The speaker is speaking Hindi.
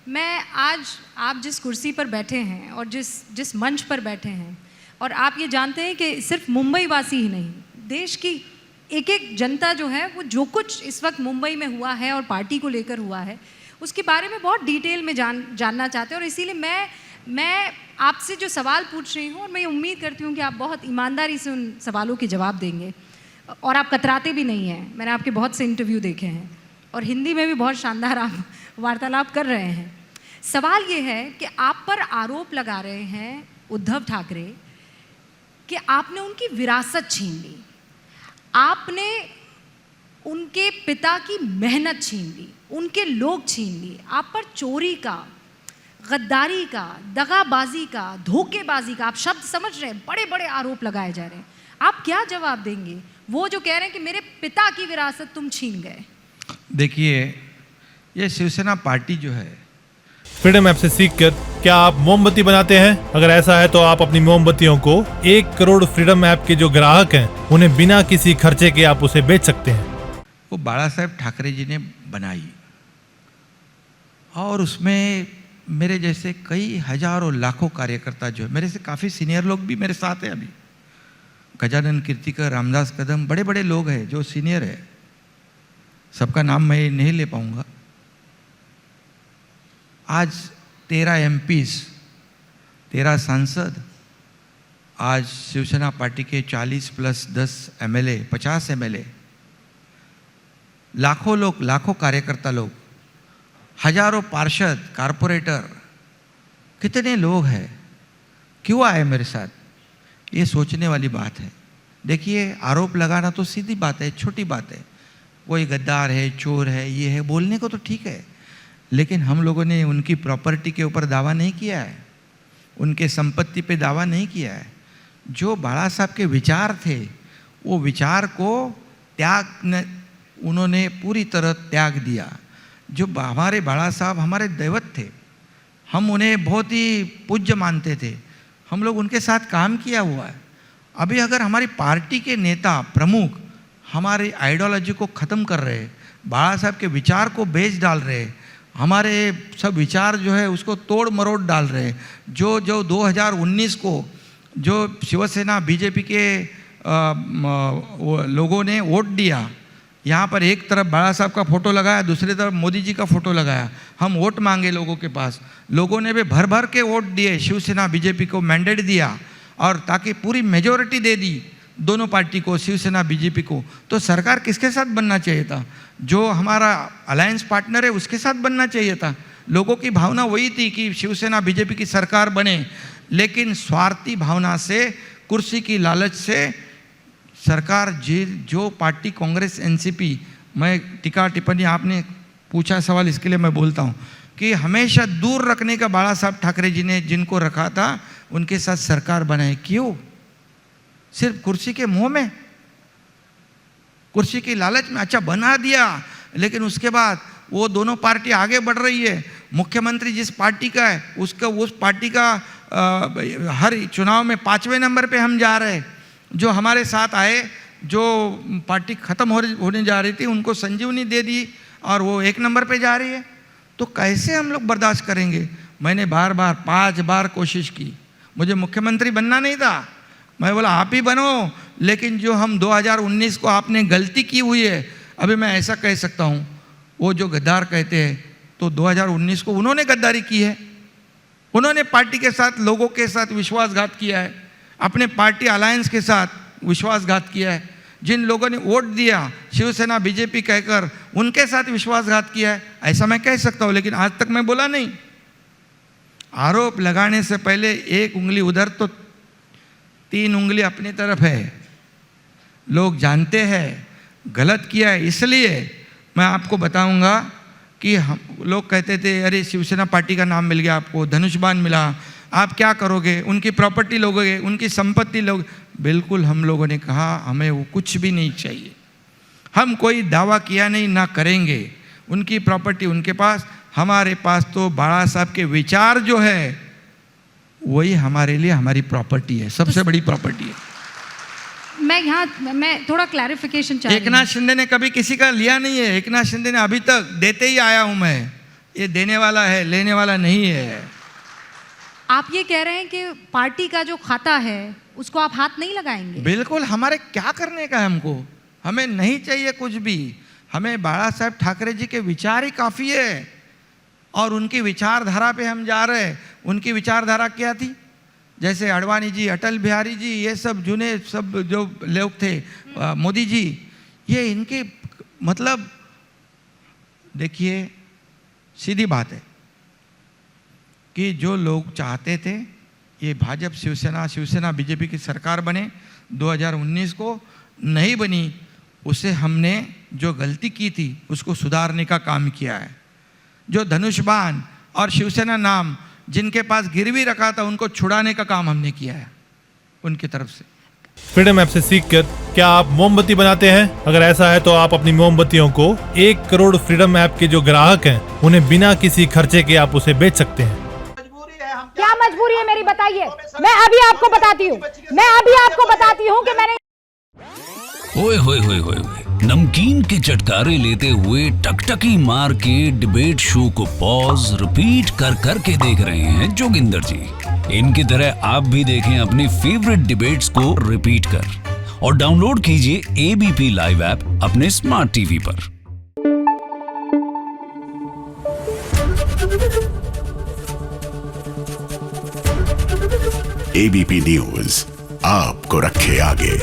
मैं आज आप जिस कुर्सी पर बैठे हैं और जिस मंच पर बैठे हैं, और आप ये जानते हैं कि सिर्फ मुंबई वासी ही नहीं, देश की एक एक जनता जो है वो जो कुछ इस वक्त मुंबई में हुआ है और पार्टी को लेकर हुआ है उसके बारे में बहुत डिटेल में जानना चाहते हैं। और इसीलिए मैं आपसे जो सवाल पूछ रही हूँ और मैं उम्मीद करती हूँ कि आप बहुत ईमानदारी से उन सवालों के जवाब देंगे और आप कतराते भी नहीं हैं। मैंने आपके बहुत से इंटरव्यू देखे हैं और हिंदी में भी बहुत शानदार आप वार्तालाप कर रहे हैं। सवाल ये है कि आप पर आरोप लगा रहे हैं उद्धव ठाकरे कि आपने उनकी विरासत छीन ली, आपने उनके पिता की मेहनत छीन ली, उनके लोग छीन लिए। आप पर चोरी का, गद्दारी का, दगाबाजी का, धोखेबाजी का, आप शब्द समझ रहे हैं, बड़े बड़े आरोप लगाए जा रहे हैं। आप क्या जवाब देंगे वो जो कह रहे हैं कि मेरे पिता की विरासत तुम छीन गए? देखिए, ये शिवसेना पार्टी जो है, फ्रीडम ऐप से सीखकर क्या आप मोमबत्ती बनाते हैं? अगर ऐसा है तो आप अपनी मोमबत्तियों को 1 करोड़ फ्रीडम ऐप के जो ग्राहक हैं उन्हें बिना किसी खर्चे के आप उसे बेच सकते हैं। वो बाला साहेब ठाकरे जी ने बनाई और उसमें मेरे जैसे कई हजारों लाखों कार्यकर्ता जो है, मेरे से काफ़ी सीनियर लोग भी मेरे साथ हैं। अभी गजानन कीर्तिकर, रामदास कदम, बड़े बड़े लोग हैं जो सीनियर है, सबका नाम मैं नहीं ले पाऊंगा। आज 13 एमपीज, 13 सांसद, आज शिवसेना पार्टी के 40 प्लस 10 एमएलए, 50 एमएलए, लाखों लोग, लाखों कार्यकर्ता लोग, हजारों पार्षद, कारपोरेटर, कितने लोग हैं, क्यों आए मेरे साथ? ये सोचने वाली बात है। देखिए, आरोप लगाना तो सीधी बात है, छोटी बात है। कोई गद्दार है, चोर है, ये है, बोलने को तो ठीक है, लेकिन हम लोगों ने उनकी प्रॉपर्टी के ऊपर दावा नहीं किया है, उनके संपत्ति पे दावा नहीं किया है। जो बाला साहब के विचार थे, वो विचार को उन्होंने पूरी तरह त्याग दिया। जो हमारे बाला साहब हमारे दैवत थे, हम उन्हें बहुत ही पूज्य मानते थे, हम लोग उनके साथ काम किया हुआ है। अभी अगर हमारी पार्टी के नेता प्रमुख हमारी आइडियोलॉजी को ख़त्म कर रहे, बाला साहब के विचार को बेच डाल रहे, हमारे सब विचार जो है उसको तोड़ मरोड़ डाल रहे, जो 2019 को जो शिवसेना बीजेपी के लोगों ने वोट दिया, यहाँ पर एक तरफ बाला साहब का फोटो लगाया, दूसरी तरफ मोदी जी का फोटो लगाया, हम वोट मांगे लोगों के पास, लोगों ने भी भर भर के वोट दिए, शिवसेना बीजेपी को मैंडेट दिया और ताकि पूरी मेजॉरिटी दे दी दोनों पार्टी को, शिवसेना बीजेपी को। तो सरकार किसके साथ बनना चाहिए था? जो हमारा अलायंस पार्टनर है उसके साथ बनना चाहिए था। लोगों की भावना वही थी कि शिवसेना बीजेपी की सरकार बने, लेकिन स्वार्थी भावना से, कुर्सी की लालच से सरकार जो पार्टी कांग्रेस एनसीपी, मैं टीका टिप्पणी, आपने पूछा सवाल, इसके लिए मैं बोलता हूँ कि हमेशा दूर रखने का बाला साहब ठाकरे जी ने जिनको रखा था उनके साथ सरकार बनाए। क्यों? सिर्फ कुर्सी के मोह में, कुर्सी की लालच में। अच्छा, बना दिया, लेकिन उसके बाद वो दोनों पार्टी आगे बढ़ रही है। मुख्यमंत्री जिस पार्टी का है उसका, उस पार्टी का हर चुनाव में 5वें नंबर पे हम जा रहे हैं। जो हमारे साथ आए, जो पार्टी खत्म होने जा रही थी, उनको संजीवनी दे दी और वो 1 नंबर पे जा रही है। तो कैसे हम लोग बर्दाश्त करेंगे? मैंने बार बार 5 बार कोशिश की, मुझे मुख्यमंत्री बनना नहीं था, मैं बोला आप ही बनो, लेकिन जो हम 2019 को आपने गलती की हुई है, अभी मैं ऐसा कह सकता हूँ, वो जो गद्दार कहते हैं, तो 2019 को उन्होंने गद्दारी की है, उन्होंने पार्टी के साथ, लोगों के साथ विश्वासघात किया है, अपने पार्टी अलायंस के साथ विश्वासघात किया है। जिन लोगों ने वोट दिया शिवसेना बीजेपी कहकर, उनके साथ विश्वासघात किया है, ऐसा मैं कह सकता हूँ, लेकिन आज तक मैं बोला नहीं। आरोप लगाने से पहले 1 उंगली उधर तो 3 उंगली अपनी तरफ है। लोग जानते हैं गलत किया है। इसलिए मैं आपको बताऊंगा कि हम लोग कहते थे, अरे शिवसेना पार्टी का नाम मिल गया आपको, धनुष्बाण मिला, आप क्या करोगे? उनकी प्रॉपर्टी लोगे, उनकी संपत्ति लोग। बिल्कुल, हम लोगों ने कहा हमें वो कुछ भी नहीं चाहिए, हम कोई दावा किया नहीं, ना करेंगे। उनकी प्रॉपर्टी उनके पास, हमारे पास तो बाला साहब के विचार जो है वही हमारे लिए हमारी प्रॉपर्टी है, सबसे बड़ी प्रॉपर्टी है। मैं थोड़ा क्लैरिफिकेशन चाहती हूँ। एकनाथ शिंदे ने कभी किसी का लिया नहीं है, एकनाथ शिंदे ने अभी तक देते ही आया हूं मैं। ये देने वाला है, लेने वाला नहीं है। आप ये कह रहे हैं कि पार्टी का जो खाता है उसको आप हाथ नहीं लगाएंगे? बिल्कुल, हमारे क्या करने का है हमको, हमें नहीं चाहिए कुछ भी। हमें बाला साहब ठाकरे जी के विचार ही काफ़ी है और उनकी विचारधारा पे हम जा रहे हैं। उनकी विचारधारा क्या थी? जैसे अडवाणी जी, अटल बिहारी जी, ये सब जुने सब जो लोग थे, मोदी जी, ये इनके मतलब देखिए सीधी बात है कि जो लोग चाहते थे ये भाजपा शिवसेना बीजेपी की सरकार बने, 2019 को नहीं बनी, उसे हमने जो गलती की थी उसको सुधारने का काम किया है। जो धनुष्बाण और शिवसेना नाम जिनके पास गिरवी रखा था उनको छुड़ाने का काम हमने किया है उनकी तरफ से। फ्रीडम ऐप से सीखकर क्या आप मोमबत्ती बनाते हैं? अगर ऐसा है तो आप अपनी मोमबत्तियों को 1 करोड़ फ्रीडम ऐप के जो ग्राहक हैं उन्हें बिना किसी खर्चे के आप उसे बेच सकते हैं। क्या मजबूरी है मेरी, बताइए। मैं अभी आपको बताती हूँ कि मैंने ओए होए होए होए नमकीन के चटकारे लेते हुए टकटकी मार के डिबेट शो को पॉज रिपीट कर करके देख रहे हैं जोगिंदर जी। इनकी तरह आप भी देखें अपनी फेवरेट डिबेट्स को रिपीट कर और डाउनलोड कीजिए एबीपी लाइव ऐप अपने स्मार्ट टीवी पर। एबीपी न्यूज आपको रखे आगे।